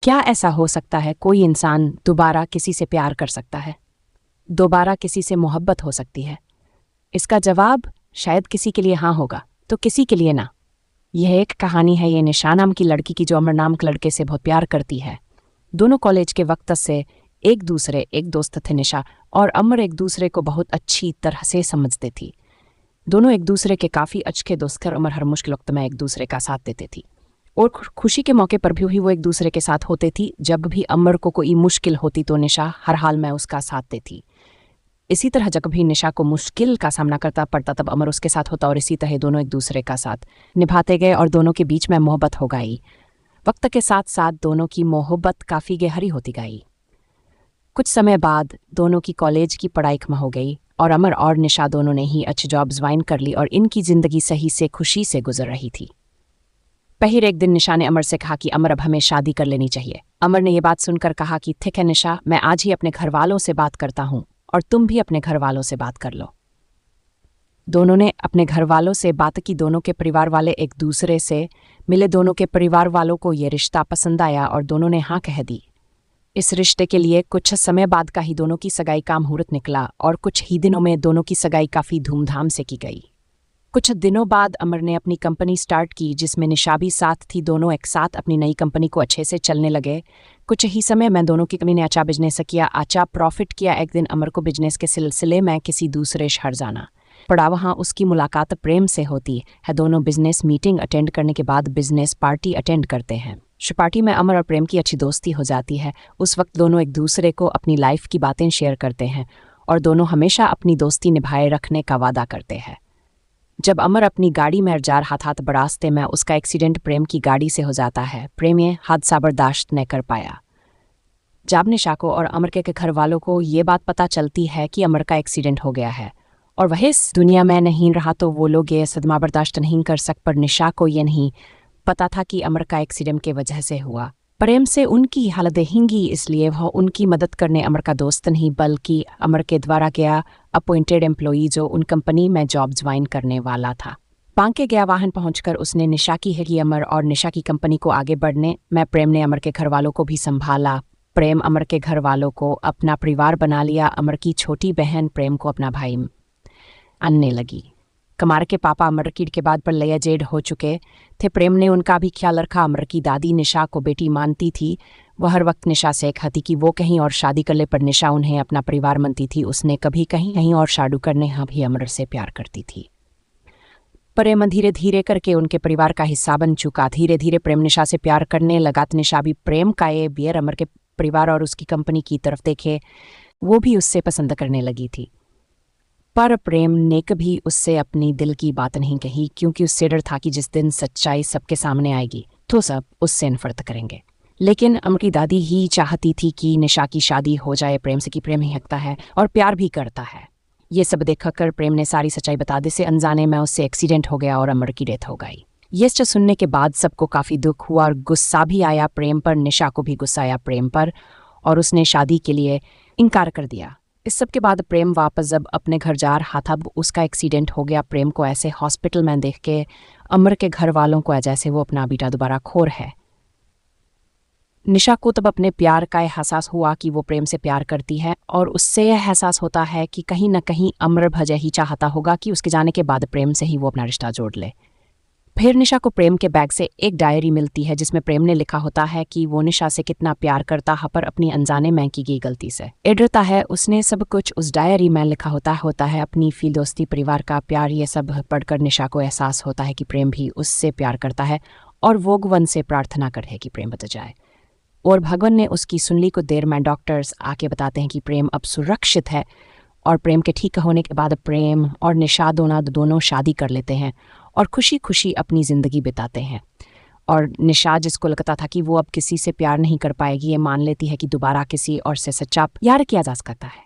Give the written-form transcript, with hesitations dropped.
क्या ऐसा हो सकता है कोई इंसान दोबारा किसी से प्यार कर सकता है? दोबारा किसी से मोहब्बत हो सकती है? इसका जवाब शायद किसी के लिए हाँ होगा, तो किसी के लिए ना। यह एक कहानी है ये निशा नाम की लड़की की जो अमर नाम के लड़के से बहुत प्यार करती है। दोनों कॉलेज के वक्त से एक दोस्त थे। निशा और अमर एक दूसरे को बहुत अच्छी तरह से समझते थी। दोनों एक दूसरे के काफ़ी अच्छे दोस्त थे। अमर हर मुश्किल वक्त में एक दूसरे का साथ देते थी और खुशी के मौके पर भी वो एक दूसरे के साथ होते थी। जब भी अमर को कोई मुश्किल होती तो निशा हर हाल में उसका साथ देती। इसी तरह जब भी निशा को मुश्किल का सामना करता पड़ता तब अमर उसके साथ होता और इसी तरह दोनों एक दूसरे का साथ निभाते गए और दोनों के बीच में मोहब्बत हो गई। वक्त के साथ साथ दोनों की मोहब्बत काफ़ी गहरी होती गई। कुछ समय बाद दोनों की कॉलेज की पढ़ाई खत्म हो गई और अमर और निशा दोनों ने ही अच्छी जॉब ज्वाइन कर ली और इनकी ज़िंदगी सही से खुशी से गुजर रही थी। पहले एक दिन निशा ने अमर से कहा कि अमर अब हमें शादी कर लेनी चाहिए। अमर ने यह बात सुनकर कहा कि ठीक है निशा, मैं आज ही अपने घर वालों से बात करता हूँ और तुम भी अपने घर वालों से बात कर लो। दोनों ने अपने घर वालों से बात की। दोनों के परिवार वाले एक दूसरे से मिले। दोनों के परिवार वालों को ये रिश्ता पसंद आया और दोनों ने हाँ कह दी। इस रिश्ते के लिए कुछ समय बाद का ही दोनों की सगाई का मुहूर्त निकला और कुछ ही दिनों में दोनों की सगाई काफ़ी धूमधाम से की गई। कुछ दिनों बाद अमर ने अपनी कंपनी स्टार्ट की जिसमें निशा भी साथ थी। दोनों एक साथ अपनी नई कंपनी को अच्छे से चलने लगे। कुछ ही समय में दोनों की कंपनी ने अच्छा बिजनेस किया, अच्छा प्रॉफिट किया। एक दिन अमर को बिजनेस के सिलसिले में किसी दूसरे शहर जाना पड़ा। वहाँ उसकी मुलाकात प्रेम से होती है। दोनों बिजनेस मीटिंग अटेंड करने के बाद बिजनेस पार्टी अटेंड करते हैं। इस पार्टी में अमर और प्रेम की अच्छी दोस्ती हो जाती है। उस वक्त दोनों एक दूसरे को अपनी लाइफ की बातें शेयर करते हैं और दोनों हमेशा अपनी दोस्ती निभाए रखने का वादा करते हैं। जब अमर अपनी गाड़ी में जा रहा था तो रास्ते में उसका एक्सीडेंट प्रेम की गाड़ी से हो जाता है। प्रेम ये हादसा बर्दाश्त नहीं कर पाया। जब निशा को और अमर के घर वालों को ये बात पता चलती है कि अमर का एक्सीडेंट हो गया है और वह इस दुनिया में नहीं रहा तो वो लोग ये सदमा बर्दाश्त नहीं कर सक। पर निशा को ये नहीं पता था कि अमर का एक्सीडेंट के वजह से हुआ। प्रेम से उनकी हालत देखेंगी इसलिए वह उनकी मदद करने अमर का दोस्त नहीं बल्कि अमर के द्वारा गया अपॉइंटेड एम्प्लॉई जो उन कंपनी में जॉब ज्वाइन करने वाला था। पांके गया वाहन पहुंचकर उसने निशा की है कि अमर और निशा की कंपनी को आगे बढ़ने में प्रेम ने अमर के घर वालों को भी संभाला। प्रेम अमर के घर वालों को अपना परिवार बना लिया। अमर की छोटी बहन प्रेम को अपना भाई आनने लगी। कमार के पापा अमर की के बाद पर लया जेड हो चुके थे। प्रेम ने उनका भी ख्याल रखा। अमर की दादी निशा को बेटी मानती थी। वह हर वक्त निशा से कहती कि वो कहीं और शादी कर ले, पर निशा उन्हें अपना परिवार मानती थी। उसने कभी कहीं और शादी करने हाँ भी अमर से प्यार करती थी। प्रेम धीरे धीरे करके उनके परिवार का हिस्सा बन चुका। धीरे धीरे प्रेम निशा से प्यार करने लगा। निशा भी प्रेम का ये बियर अमर के परिवार और उसकी कंपनी की तरफ देखे वो भी उससे पसंद करने लगी थी। पर प्रेम ने कभी उससे अपनी दिल की बात नहीं कही क्योंकि उससे डर था कि जिस दिन सच्चाई सबके सामने आएगी तो सब उससे नफरत करेंगे। लेकिन अमर की दादी ही चाहती थी कि निशा की शादी हो जाए प्रेम से, कि प्रेम ही हकता है और प्यार भी करता है। ये सब देखकर प्रेम ने सारी सच्चाई बता दी। से अनजाने में उससे एक्सीडेंट हो गया और अमर की डेथ हो गई। ये सुनने के बाद सबको काफ़ी दुख हुआ और गुस्सा भी आया प्रेम पर। निशा को भी गुस्सा आया प्रेम पर और उसने शादी के लिए इनकार कर दिया। इस सब के बाद प्रेम वापस जब अपने घर जा रहा था उसका एक्सीडेंट हो गया। प्रेम को ऐसे हॉस्पिटल में देख के अमर के घर वालों को जैसे वो अपना बेटा दोबारा खोर है। निशा को तब अपने प्यार का एहसास हुआ कि वो प्रेम से प्यार करती है और उससे यह एहसास होता है कि कहीं न कहीं अमर भजय ही चाहता होगा कि उसके जाने के बाद प्रेम से ही वो अपना रिश्ता जोड़ ले। फिर निशा को प्रेम के बैग से एक डायरी मिलती है जिसमें प्रेम ने लिखा होता है कि वो निशा से कितना प्यार करता है पर अपनी अनजाने में की गई गलती से डरता है। उसने सब कुछ उस डायरी में लिखा होता है अपनी फील दोस्ती परिवार का प्यार। ये सब पढ़कर निशा को एहसास होता है कि प्रेम भी उससे प्यार करता है और वो भगवान से प्रार्थना करते हैं कि प्रेम बच जाए और भगवान ने उसकी सुन ली। को देर में डॉक्टर्स आके बताते हैं कि प्रेम अब सुरक्षित है और प्रेम के ठीक होने के बाद प्रेम और निशा दोनों शादी कर लेते हैं और खुशी खुशी अपनी ज़िंदगी बिताते हैं। और निशा जिसको लगता था कि वो अब किसी से प्यार नहीं कर पाएगी ये मान लेती है कि दोबारा किसी और से सच्चा प्यार किया जा सकता है।